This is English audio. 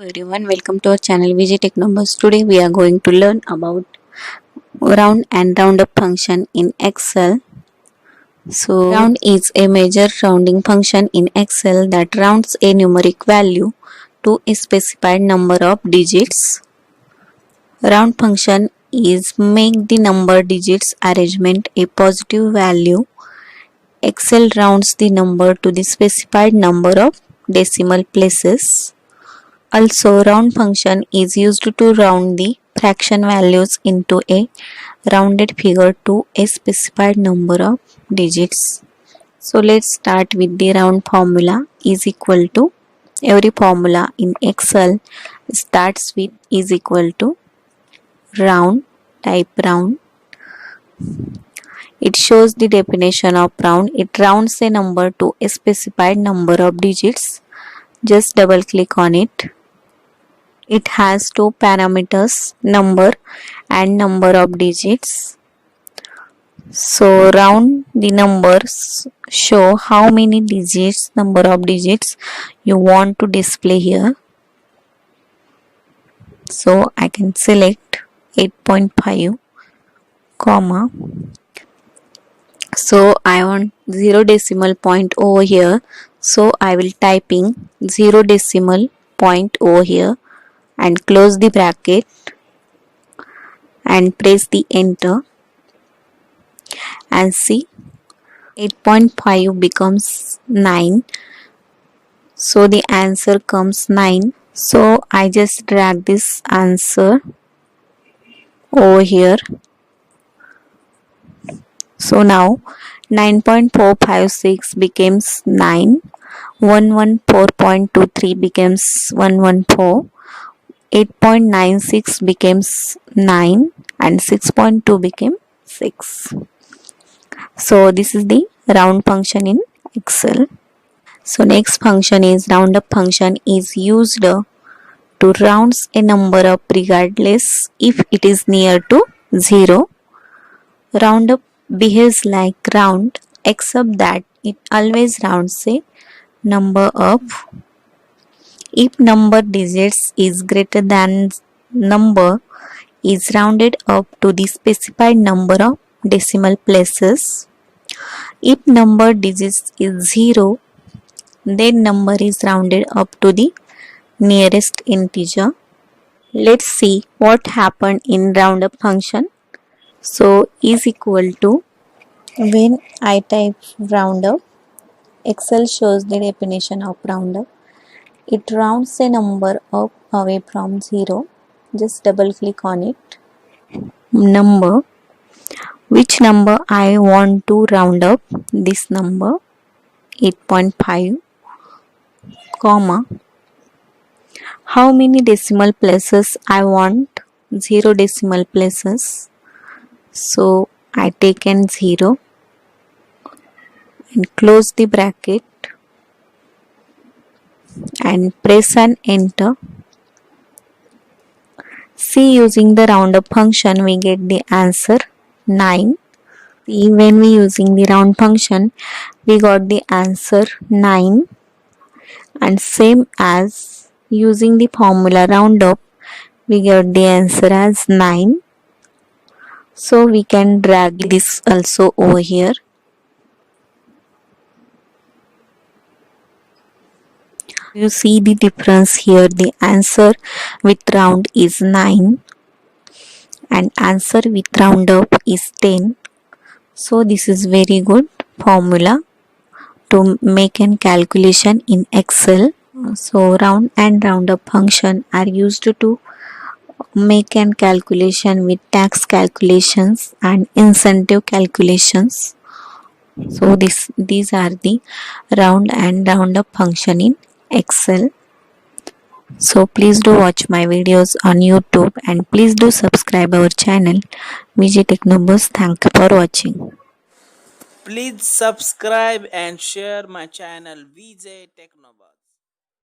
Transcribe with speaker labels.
Speaker 1: Everyone, welcome to our channel VG Tech Numbers. Today we are going to learn about round and roundup function in Excel. So round is a major rounding function in Excel that rounds a numeric value to a specified number of digits. Round function is make the number digits arrangement a positive value. Excel rounds the number to the specified number of decimal places. Also, round function is used to round the fraction values into a rounded figure to a specified number of digits. So let's start with the round formula is equal to, every formula in Excel starts with is equal to round, type round. It shows the definition of round. It rounds a number to a specified number of digits. Just double click on it. It has two parameters, number and number of digits. So round the numbers show how many digits, number of digits you want to display here. So I can select 8.5, comma. So I want 0 decimal point over here. So I will typing 0 decimal point over here and close the bracket and press the enter and see 8.5 becomes 9. So the answer comes 9. So I just drag this answer over here. So now 9.456 becomes 9. 114.23 becomes 114. 8.96 becomes 9 and 6.2 became 6. So this is the round function in Excel. So next function is roundup function is used to rounds a number up regardless if it is near to 0. Roundup behaves like round except that it always rounds a number up. If number digits is greater than number is rounded up to the specified number of decimal places. If number digits is 0, then number is rounded up to the nearest integer. Let's see what happened in roundup function. So is equal to, when I type roundup, Excel shows the definition of roundup. It rounds a number up away from 0. Just double click on it. Number. Which number I want to round up? This number 8.5, comma. How many decimal places I want? 0 decimal places. So I taken 0 and close the bracket and press and enter. See, using the roundup function we get the answer 9. See, when we using the round function we got the answer 9, and same as using the formula roundup we get the answer as 9. So we can drag this also over here. You see the difference here. The answer with round is 9 and answer with roundup is 10. So this is very good formula to make an calculation in Excel. So round and roundup function are used to make an calculation with tax calculations and incentive calculations. So these are the round and roundup function in Excel. So please do watch my videos on YouTube and please do subscribe our channel VG Tech Numbers. Thank you for watching.
Speaker 2: Please subscribe and share my channel VJ Technova.